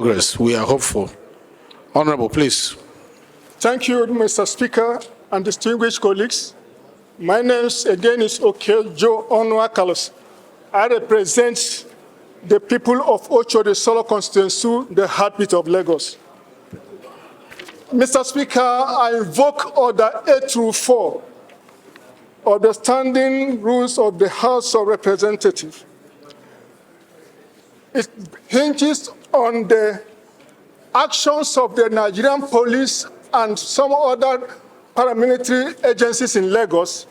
Progress. We are hopeful. Honorable, please. Thank you, Mr. Speaker and distinguished colleagues. My name again is Joe Onwa Carlos. I represent the people of Ocho Solo constituency, the heartbeat of Lagos. Mr. Speaker, I invoke Order 8 through 4 of the standing rules of the House of Representatives. It hinges on the actions of the Nigerian police and some other paramilitary agencies in Lagos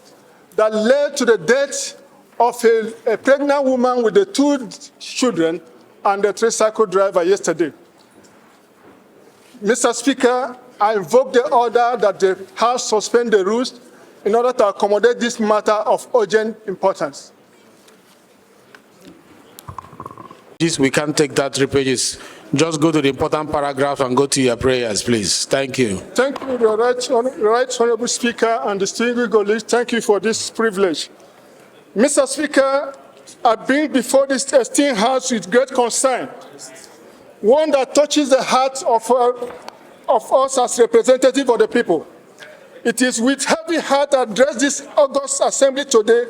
that led to the death of a pregnant woman with the 2 children and the tricycle driver yesterday. Mr. Speaker, I invoke the order that the House suspend the rules in order to accommodate this matter of urgent importance. We can't take that 3 pages. Just go to the important paragraph and go to your prayers, please. Thank you. Thank you, the right honorable Speaker and distinguished colleagues. Thank you for this privilege. Mr. Speaker, I bring before this esteemed House with great concern, one that touches the heart of us as representatives of the people. It is with heavy heart I address this August Assembly today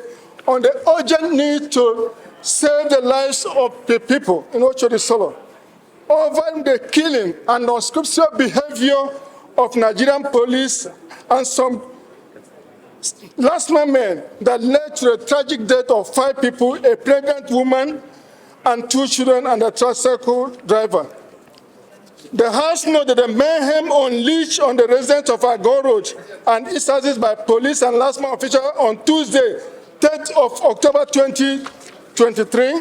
on the urgent need to save the lives of the people in Ocho Solo over the killing and unscriptural behavior of Nigerian police and some LASTMA men that led to the tragic death of 5 people, a pregnant woman and 2 children and a tricycle driver. The House knows that the mayhem unleashed on the residents of Agon Road and East Axis by police and LASTMA officials on Tuesday, 3rd of October 2023,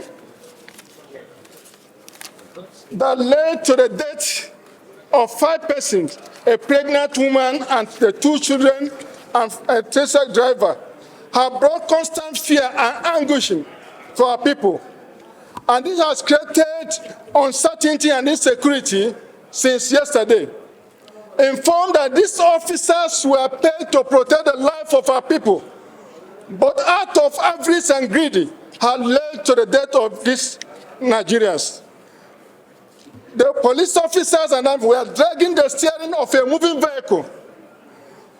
that led to the death of 5 persons, a pregnant woman and the 2 children and a tricycle driver, have brought constant fear and anguish for our people. And this has created uncertainty and insecurity since yesterday. Informed that these officers were paid to protect the life of our people, but out of avarice and greed had led to the death of these Nigerians. The police officers and I were dragging the steering of a moving vehicle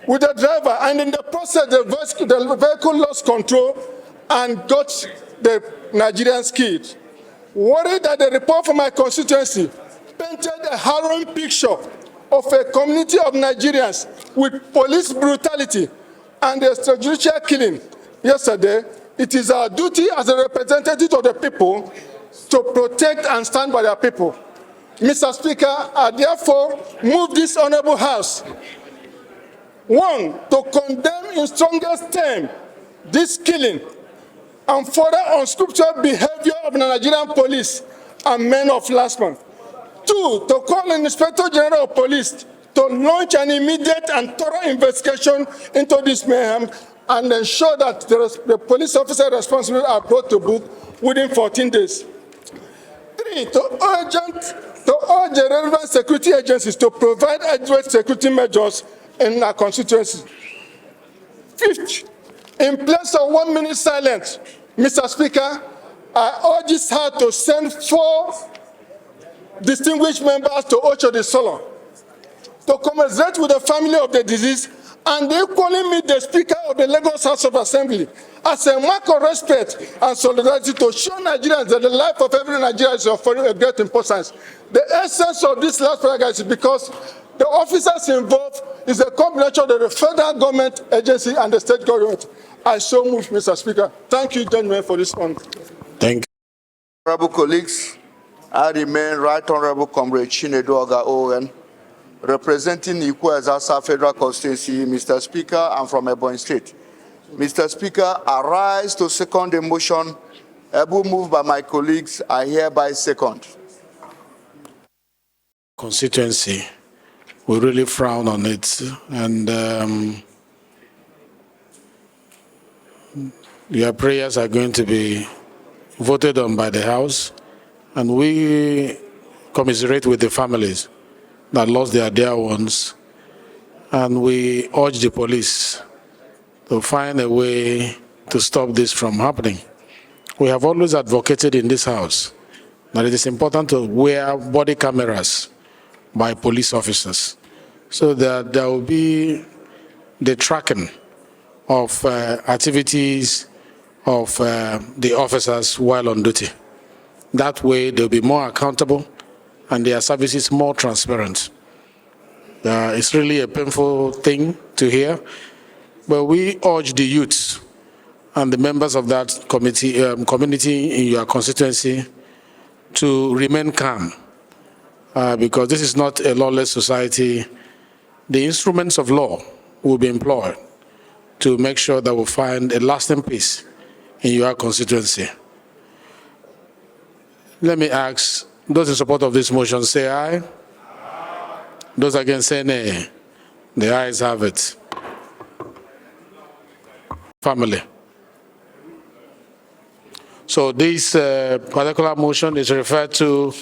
with the driver, and in the process, the vehicle lost control and got the Nigerians killed. Worried that the report from my constituency painted a harrowing picture of a community of Nigerians with police brutality and extrajudicial killing yesterday, it is our duty as a representative of the people to protect and stand by their people. Mr. Speaker, I therefore move this honorable House, 1, to condemn in strongest terms this killing and further unscriptural behavior of the Nigerian police and men of LASTMA. 2, to call on the Inspector General of Police to launch an immediate and thorough investigation into this mayhem and ensure that the police officers responsible are brought to book within 14 days. 3, to urge the relevant security agencies to provide adequate security measures in our constituency. 5th, in place of 1 minute silence, Mr. Speaker, I urge this House to send 4 distinguished members to Ocho Solo to commiserate with the family of the deceased and equally meet the Speaker of the Lagos House of Assembly as a mark of respect and solidarity to show Nigerians that the life of every Nigerian is of great importance. The essence of this last paragraph is because the officers involved is a combination of the federal government agency and the state government. I so move, Mr. Speaker. Thank you, gentlemen, for this one. Thank you. Honorable colleagues, I remain Right Honorable Comrade Chinedu Oga Owen, representing Ikwe-Ezasa Federal Constituency, Mr. Speaker, and from Ebonyi State. Mr. Speaker, I rise to second the motion. Able moved by my colleagues, I hereby second. Constituency, we really frown on it, and your prayers are going to be voted on by the House, and we commiserate with the families that lost their dear ones, and we urge the police to find a way to stop this from happening. We have always advocated in this House that it is important to wear body cameras by police officers so that there will be the tracking of activities of the officers while on duty. That way, they'll be more accountable and their services more transparent. It's really a painful thing to hear, but we urge the youth and the members of that committee, community in your constituency to remain calm because this is not a lawless society. The instruments of law will be employed to make sure that we find a lasting peace in your constituency. Let me ask those in support of this motion, say aye. Aye. Those against, say nay. The ayes have it. Family. So this particular motion is referred to